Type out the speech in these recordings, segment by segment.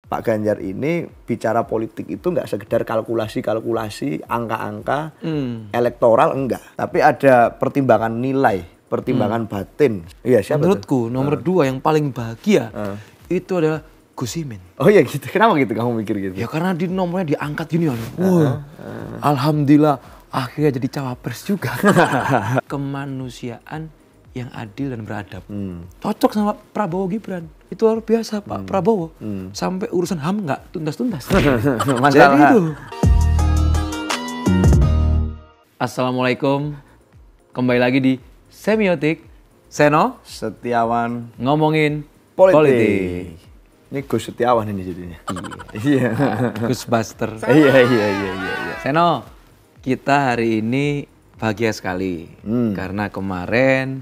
Pak Ganjar ini bicara politik itu nggak sekedar kalkulasi, angka-angka, elektoral enggak. Tapi ada pertimbangan nilai, pertimbangan batin. Iya, siapa menurutku nomor 2 yang paling bahagia itu adalah Gus Imin. Oh iya gitu, kenapa gitu kamu mikir gitu? Ya karena di nomornya diangkat gini. Alhamdulillah akhirnya jadi cawapres juga. Kemanusiaan yang adil dan beradab. Cocok sama Prabowo Gibran. Itu luar biasa Pak Prabowo. Sampai urusan HAM nggak tuntas-tuntas. Jadi itu. Assalamualaikum. Kembali lagi di Semiotik. Seno Setiawan ngomongin politik. Ini Gus Setiawan ini jadinya. Iya. Gus Buster. Iya. Seno, kita hari ini bahagia sekali. Karena kemarin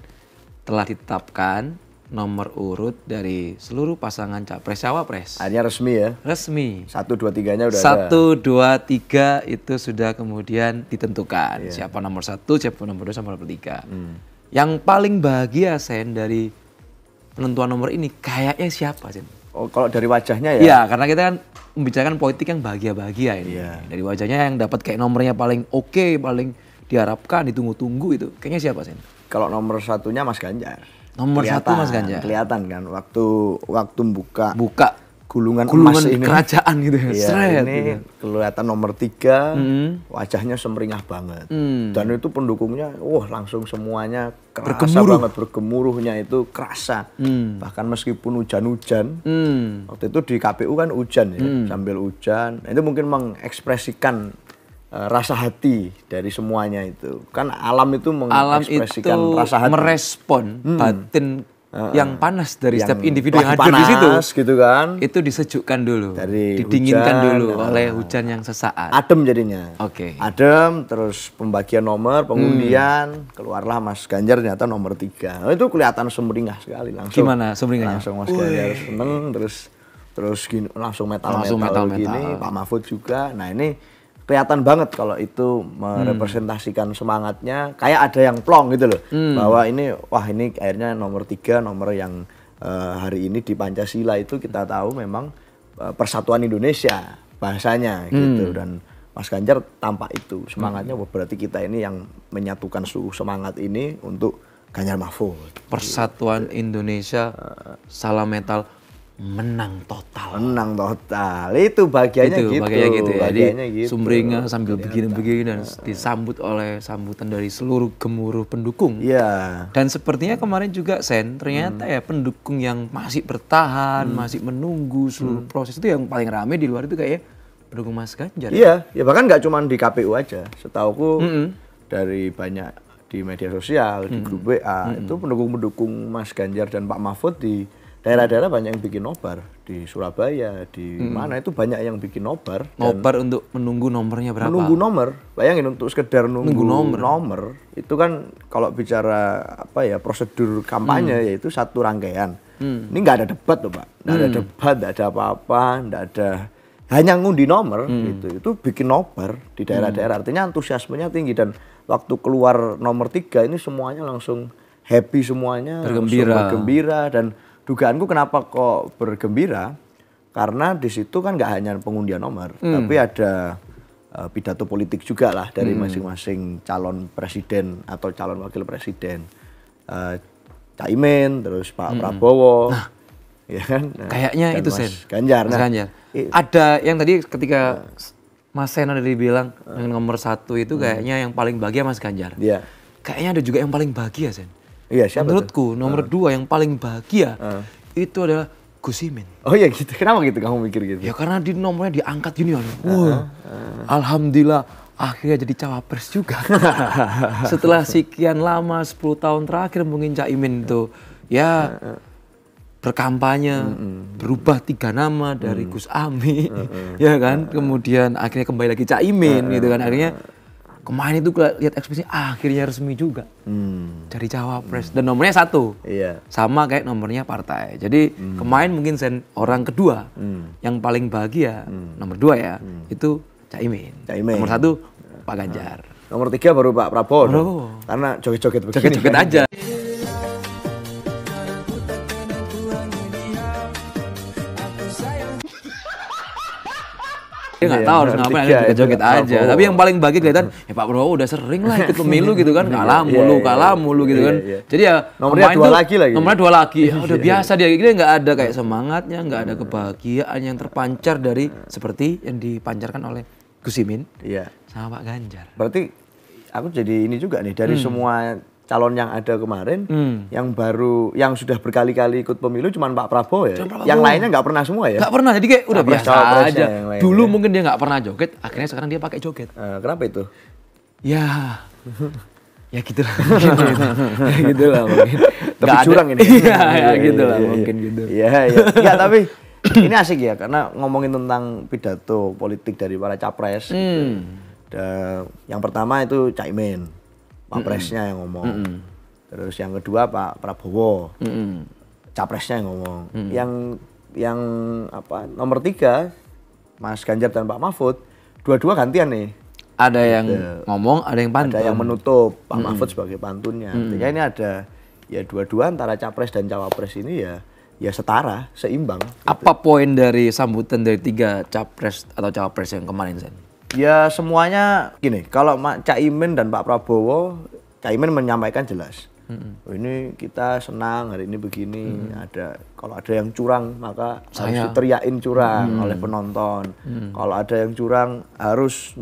telah ditetapkan nomor urut dari seluruh pasangan capres-cawapres. Akhirnya resmi ya? Resmi. 1, 2, 3-nya udah ada. 1, 2, 3 itu sudah kemudian ditentukan. Siapa nomor 1, siapa nomor 2, siapa nomor 3. Yang paling bahagia, Sen, dari penentuan nomor ini kayaknya siapa, Sen? Oh, kalau dari wajahnya ya? Iya, karena kita kan membicarakan politik yang bahagia-bahagia ini. Iya. Dari wajahnya yang dapat kayak nomornya paling oke, paling diharapkan, ditunggu-tunggu itu. Kayaknya siapa, Sen? Kalau nomor 1-nya Mas Ganjar. Nomor 1 Mas Ganjar. Kelihatan kan waktu buka gulungan emas ini. Kerajaan gitu ya. Iya, Seret, ini gitu. kelihatan nomor 3, wajahnya semeringah banget. Dan itu pendukungnya, langsung semuanya kerasa banget, bergemuruhnya itu kerasa. Bahkan meskipun hujan-hujan, waktu itu di KPU kan hujan ya, sambil hujan. Nah, itu mungkin mengekspresikan rasa hati dari semuanya itu. Kan alam itu mengekspresikan rasa hati. Merespon batin yang panas dari setiap individu yang hadir di situ. Gitu kan. Itu disejukkan dulu, dari didinginkan hujan, dulu oleh hujan yang sesaat. Adem jadinya. Oke. Adem, terus pembagian nomor, pengundian, keluarlah Mas Ganjar ternyata nomor 3. Nah, itu kelihatan semeringah sekali langsung. Gimana semeringahnya? Langsung Mas Ganjar seneng, terus gini, langsung metal gini, Pak Mahfud juga. Nah, ini kelihatan banget kalau itu merepresentasikan semangatnya, kayak ada yang plong gitu loh. Bahwa ini akhirnya nomor 3, nomor yang hari ini di Pancasila itu kita tahu memang persatuan Indonesia bahasanya gitu. Dan Mas Ganjar tampak itu semangatnya, berarti kita ini yang menyatukan seluruh semangat ini untuk Ganjar Mahfud. Persatuan Indonesia, salam metal, menang total. Itu bagiannya gitu. Jadi sumringah sambil begini-begini dan disambut oleh sambutan dari seluruh gemuruh pendukung. Iya. Dan sepertinya kemarin juga, Sen, ternyata ya pendukung yang masih bertahan, masih menunggu seluruh proses itu yang paling rame di luar itu kayaknya pendukung Mas Ganjar. Iya, ya bahkan nggak cuma di KPU aja. Setauku dari banyak di media sosial, di grup WA, itu pendukung-pendukung Mas Ganjar dan Pak Mahfud di daerah-daerah banyak yang bikin nobar. Di Surabaya, di mana itu banyak yang bikin nobar. Nobar untuk menunggu nomornya berapa? Menunggu nomor. Bayangin untuk sekedar nunggu nomor. Itu kan kalau bicara prosedur kampanye yaitu satu rangkaian. Ini nggak ada debat loh Pak. Nggak ada debat, nggak ada apa-apa, nggak ada, hanya ngundi nomor gitu. Itu bikin nobar di daerah-daerah. Artinya antusiasmenya tinggi dan waktu keluar nomor 3 ini semuanya langsung happy semuanya. Bergembira dan dugaanku kenapa kok bergembira, karena di situ kan nggak hanya pengundian nomor, tapi ada pidato politik juga lah dari masing-masing calon presiden atau calon wakil presiden. Cak Imin, terus Pak Prabowo, ya kan? Kayaknya itu Mas Sen. Ganjar. Mas Ganjar. Ada yang tadi ketika Mas Seno tadi bilang yang nomor 1 itu kayaknya yang paling bahagia Mas Ganjar. Iya. Kayaknya ada juga yang paling bahagia, Sen. Iya, siapa? Menurutku nomor 2 yang paling bahagia itu adalah Gus Imin. Oh iya gitu, kenapa gitu kamu mikir gitu? Ya karena di nomornya diangkat gini. Alhamdulillah akhirnya jadi cawapres juga. Setelah sekian lama 10 tahun terakhir mungkin Cak Imin itu ya berkampanye, berubah 3 nama dari Gus Ami, ya kan? Kemudian akhirnya kembali lagi Cak Imin gitu kan. Akhirnya kemarin itu lihat ekspresi akhirnya resmi juga dari cawapres dan nomornya 1, sama kayak nomornya partai. Jadi kemarin mungkin orang kedua yang paling bahagia nomor 2 ya itu Cak Imin. Nomor 1 Pak Ganjar. Nomor 3 baru Pak Prabowo. Karena joget-joget begini. Joget-joget aja. Dia nggak tahu harus ngapain, akhirnya joget aja. Tapi yang paling bagi kelihatan, ya Pak Prabowo udah sering lah ikut pemilu gitu kan, kalah mulu gitu kan. Jadi ya nomornya dua lagi. Nomornya 2 lagi. Udah biasa dia nggak ada kayak semangatnya, nggak ada kebahagiaan yang terpancar dari seperti yang dipancarkan oleh Gus Imin sama Pak Ganjar. Berarti aku jadi ini juga nih dari semua calon yang ada kemarin, yang sudah berkali-kali ikut pemilu cuman Pak Prabowo ya. Yang lainnya nggak pernah semua ya? Nggak pernah, jadi kayak udah biasa aja. Dulu mungkin dia nggak pernah joget, akhirnya sekarang dia pakai joget. Kenapa itu? Ya gitulah. Ya gitulah mungkin. Tapi curang ini. Iya, gitulah mungkin gitu. Iya. Enggak, tapi ini asik ya karena ngomongin tentang pidato politik dari para capres. Yang pertama itu Cak Imin. Pak Presnya yang ngomong, terus yang kedua Pak Prabowo, Capresnya yang ngomong, yang nomor 3 Mas Ganjar dan Pak Mahfud, dua-dua gantian nih. Ada yang ngomong, ada yang pantun. Ada yang menutup Pak Mahfud sebagai pantunnya. Artinya ini ada ya dua-dua antara Capres dan Cawapres ini ya setara, seimbang. Apa poin dari sambutan dari 3 Capres atau Cawapres yang kemarin, Sen? Ya semuanya gini, kalau Cak Imin dan Pak Prabowo, Cak Imin menyampaikan jelas. Ini kita senang hari ini begini, kalau ada yang curang maka harus diteriakin curang oleh penonton. Kalau ada yang curang harus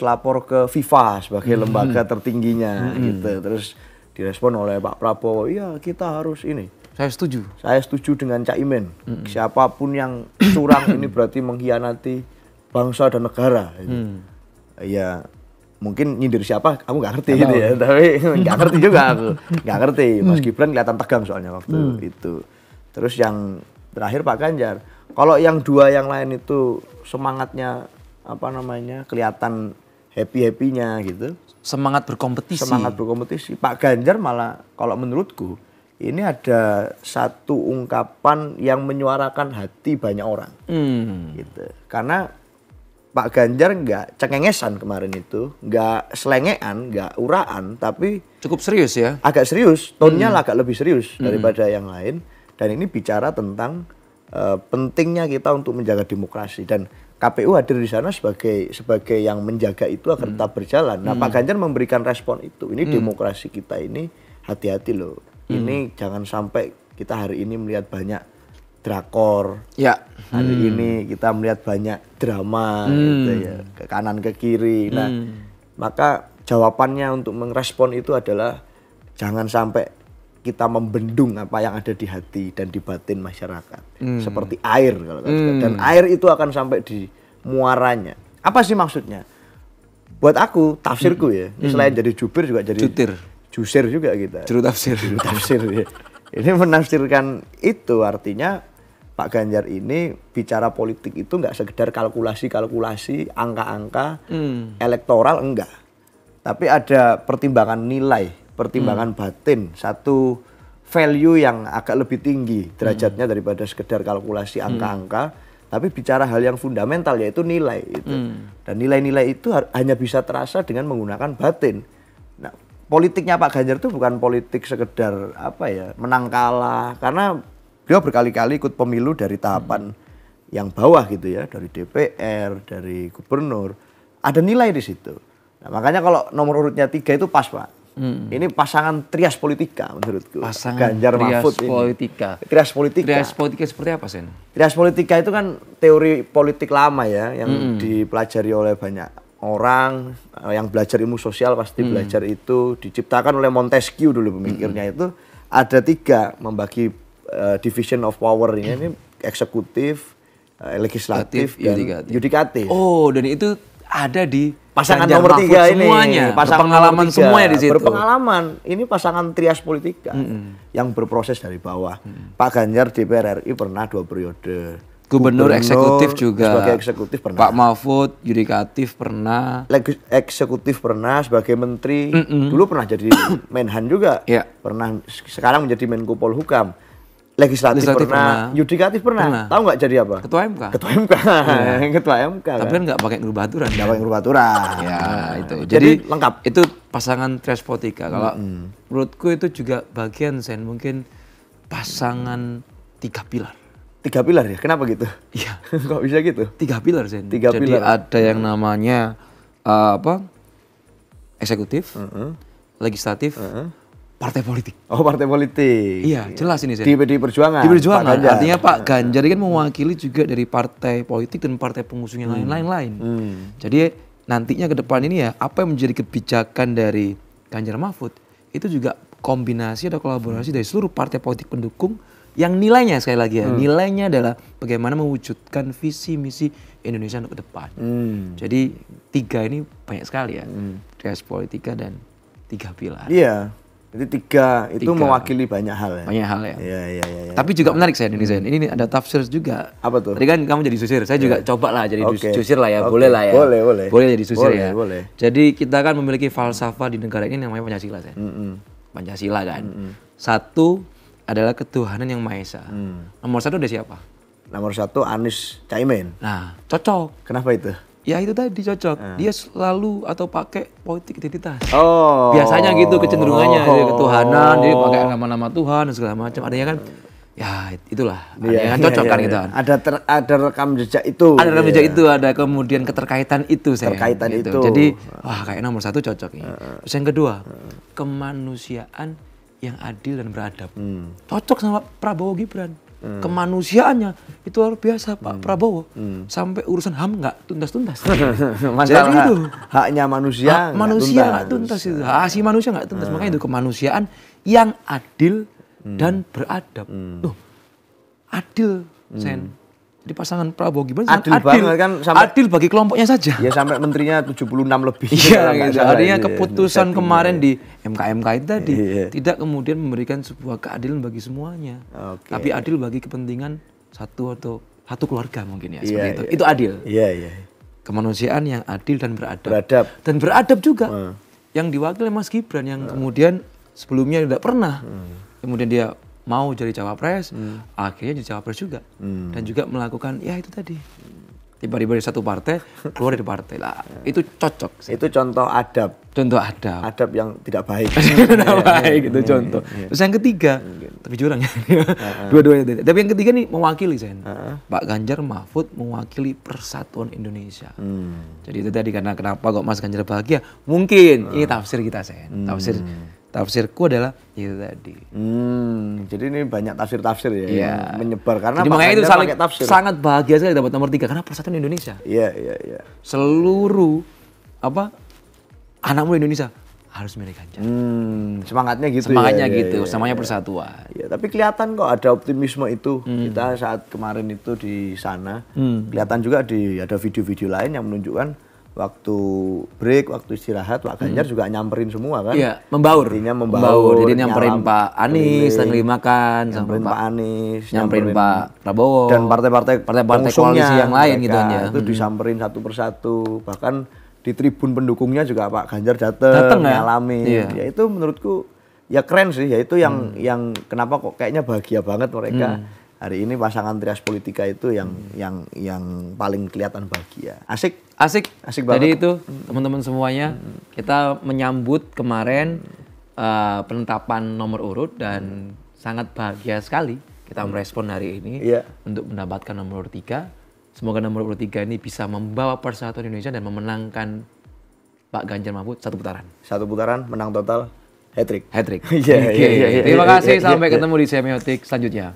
lapor ke FIFA sebagai lembaga tertingginya gitu. Terus direspon oleh Pak Prabowo, iya kita harus ini. Saya setuju. Saya setuju dengan Cak Imin. Siapapun yang curang ini berarti mengkhianati bangsa dan negara. Ya mungkin nyindir siapa aku nggak ngerti gitu ya, tapi nggak ngerti juga aku, nggak ngerti. Mas Gibran kelihatan tegang soalnya waktu itu. Terus yang terakhir Pak Ganjar. Kalau yang 2 yang lain itu semangatnya kelihatan happy-happynya gitu. Semangat berkompetisi. Pak Ganjar malah kalau menurutku ini ada satu ungkapan yang menyuarakan hati banyak orang. Gitu. Karena Pak Ganjar nggak cengengesan kemarin itu, nggak selengean, nggak uraan, tapi cukup serius ya. Agak serius, tone-nya agak lebih serius daripada yang lain. Dan ini bicara tentang pentingnya kita untuk menjaga demokrasi, dan KPU hadir di sana sebagai yang menjaga itu agar tetap berjalan. Nah, Pak Ganjar memberikan respon itu. Ini demokrasi kita ini hati-hati loh. Ini jangan sampai kita hari ini melihat banyak drakor. Hari ini kita melihat banyak drama gitu ya, ke kanan ke kiri. Nah, maka jawabannya untuk merespon itu adalah jangan sampai kita membendung apa yang ada di hati dan di batin masyarakat. Seperti air kalau dan air itu akan sampai di muaranya. Apa sih maksudnya? Buat aku, tafsirku ya. Selain jadi jubir juga jadi jusir juga kita. Juru tafsir ya. Ini menafsirkan itu, artinya Pak Ganjar ini bicara politik itu nggak sekedar kalkulasi, angka-angka, elektoral, enggak. Tapi ada pertimbangan nilai, pertimbangan batin, satu value yang agak lebih tinggi derajatnya daripada sekedar kalkulasi angka-angka, tapi bicara hal yang fundamental yaitu nilai itu. Dan nilai-nilai itu hanya bisa terasa dengan menggunakan batin. Nah, politiknya Pak Ganjar itu bukan politik sekedar menang kalah, karena beliau berkali-kali ikut pemilu dari tahapan yang bawah gitu ya, dari DPR, dari gubernur, ada nilai di situ. Nah, makanya kalau nomor urutnya 3 itu pas, Pak. Ini pasangan trias politika menurutku. Pasangan Ganjar trias Mahfud politika. Ini. Trias politika. Trias politika seperti apa, Sen? Trias politika itu kan teori politik lama ya, yang dipelajari oleh banyak orang, yang belajar ilmu sosial pasti belajar itu, diciptakan oleh Montesquieu dulu pemikirnya itu. Ada 3 membagi division of power ini eksekutif, legislatif, dan yudikatif. Oh, dan itu ada di pasangan Ganjar nomor 3 ini. Semuanya, pengalaman semuanya di situ. Berpengalaman. Ini pasangan trias politika yang berproses dari bawah. Pak Ganjar DPR RI pernah 2 periode. Gubernur eksekutif juga. Sebagai eksekutif pernah. Pak Mahfud yudikatif pernah. Eksekutif pernah sebagai menteri. Dulu pernah jadi Menhan juga. Pernah, sekarang menjadi Menko Polhukam. Legislatif pernah, yudikatif pernah. Tahu nggak jadi apa? Ketua MK. Ketua MK. Ketua MK. Tapi kan nggak pakai ngerubah aturan. Nggak pakai ngerubah aturan. Ya, itu. Jadi lengkap. Itu pasangan trias politika. Kalau menurutku itu juga bagian, Sen, mungkin pasangan 3 pilar. 3 pilar ya? Kenapa gitu? Iya. Kok bisa gitu? 3 pilar Sen. 3 Jadi pilar. ada yang namanya eksekutif, legislatif, partai politik. Oh, partai politik. Iya, jelas ini Sen. Di PDI Perjuangan. Di Perjuangan. Pak Ganjar. Artinya Pak Ganjar ini kan mewakili juga dari partai politik dan partai pengusung yang lain-lain. Jadi nantinya ke depan ini ya, apa yang menjadi kebijakan dari Ganjar Mahfud itu juga kombinasi atau kolaborasi dari seluruh partai politik pendukung yang nilainya sekali lagi ya, nilainya adalah bagaimana mewujudkan visi misi Indonesia untuk ke depan. Jadi 3 ini banyak sekali ya, Trias Politika dan 3 pilar. Iya. Jadi 3 itu mewakili banyak hal ya. Banyak hal ya. Iya. Tapi juga menarik Sen ini Sen. Ini ada tafsir juga. Apa tuh? Tadi kan kamu jadi susir, saya juga coba lah jadi Oke. susir lah ya, Oke. boleh lah ya. Boleh. Boleh jadi susir Boleh, ya. boleh. Jadi kita kan memiliki falsafah di negara ini namanya Pancasila Sen. Pancasila kan. Satu adalah ketuhanan yang Maha Esa. Nomor 1 ada siapa? Nomor 1 Anies Caimin. Nah, cocok. Kenapa itu? Ya itu tadi cocok. Dia selalu atau pakai politik identitas. Oh. Biasanya gitu kecenderungannya, dia ketuhanan, dia pakai nama-nama Tuhan dan segala macam. Artinya kan, ya itulah. Artinya kan cocok kan gitu kan. Ada rekam jejak itu. Ada rekam jejak itu, ada kemudian keterkaitan itu saya. Terkaitan itu. Jadi, wah kayak nomor 1 cocok ini. Terus yang kedua, kemanusiaan yang adil dan beradab. Cocok sama Prabowo Gibran. Kemanusiaannya itu luar biasa Pak Prabowo. Sampai urusan HAM nggak tuntas-tuntas. Masalah Jadi itu haknya manusia. hak manusia nggak tuntas itu. Hak asasi manusia nggak tuntas. Makanya itu kemanusiaan yang adil dan beradab. Loh, adil, Sen. Jadi pasangan Prabowo Gibran Adil banget kan, sampai- adil bagi kelompoknya saja. Ya sampai menterinya 76 lebih. Iya, Kalau nggak gitu. salah Artinya itu ya. keputusan kemarin di MK itu tadi Iya. tidak kemudian memberikan sebuah keadilan bagi semuanya, Oke. tapi adil bagi kepentingan satu keluarga mungkin ya, seperti Iya, itu. iya. Itu adil. Iya. Kemanusiaan yang adil dan beradab. Beradab. Dan beradab juga yang diwakili Mas Gibran yang kemudian sebelumnya tidak pernah. Kemudian dia mau jadi cawapres, akhirnya jadi cawapres juga. Dan juga melakukan ya itu tadi. Tiba-tiba dari satu partai keluar dari partai lah. Itu cocok. Itu contoh adab. Contoh adab. Adab yang tidak baik. Tidak baik itu contoh. Terus yang ketiga, tapi jurang ya. Dua-duanya. Tapi yang ketiga nih mewakili Sen. Pak Ganjar Mahfud mewakili persatuan Indonesia. Jadi itu tadi karena kenapa kok Mas Ganjar bahagia? Mungkin ini tafsir kita Sen. Tafsirku adalah itu tadi. Jadi ini banyak tafsir-tafsir ya Iya. yang menyebar karena Jadi Pak makanya itu Ganjar pakai tafsir. sangat bahagia sekali dapat nomor 3 karena persatuan Indonesia. Iya. Seluruh anak muda Indonesia harus milih Ganjar. Semangatnya gitu Semangatnya ya. gitu, Iya. semuanya persatuan. Ya, tapi kelihatan kok ada optimisme itu. Kita saat kemarin itu di sana, kelihatan juga ada video-video lain yang menunjukkan waktu break, waktu istirahat, Pak Ganjar juga nyamperin semua kan? Iya, membaur. Intinya membaur. Jadi nyamperin Pak Anies, lagi makan sama nyamperin Pak Anies, nyamperin Pak Prabowo dan partai-partai koalisi yang lain gitu mereka aja. itu disamperin satu persatu. Bahkan di tribun pendukungnya juga Pak Ganjar datang ya? ngalamin. Iya. Ya itu menurutku ya keren sih. Ya itu yang kenapa kok kayaknya bahagia banget mereka. Hari ini pasangan Trias Politika itu yang paling kelihatan bahagia. Asik Asik banget. Jadi itu teman-teman semuanya kita menyambut kemarin penetapan nomor urut dan sangat bahagia sekali kita merespon hari ini Iya. untuk mendapatkan nomor urut 3. Semoga nomor urut 3 ini bisa membawa persatuan Indonesia dan memenangkan Pak Ganjar Mahfud satu putaran. Satu putaran menang total hat-trick. Hat-trick. Iya. Terima kasih, Iya. sampai ketemu di semiotik selanjutnya.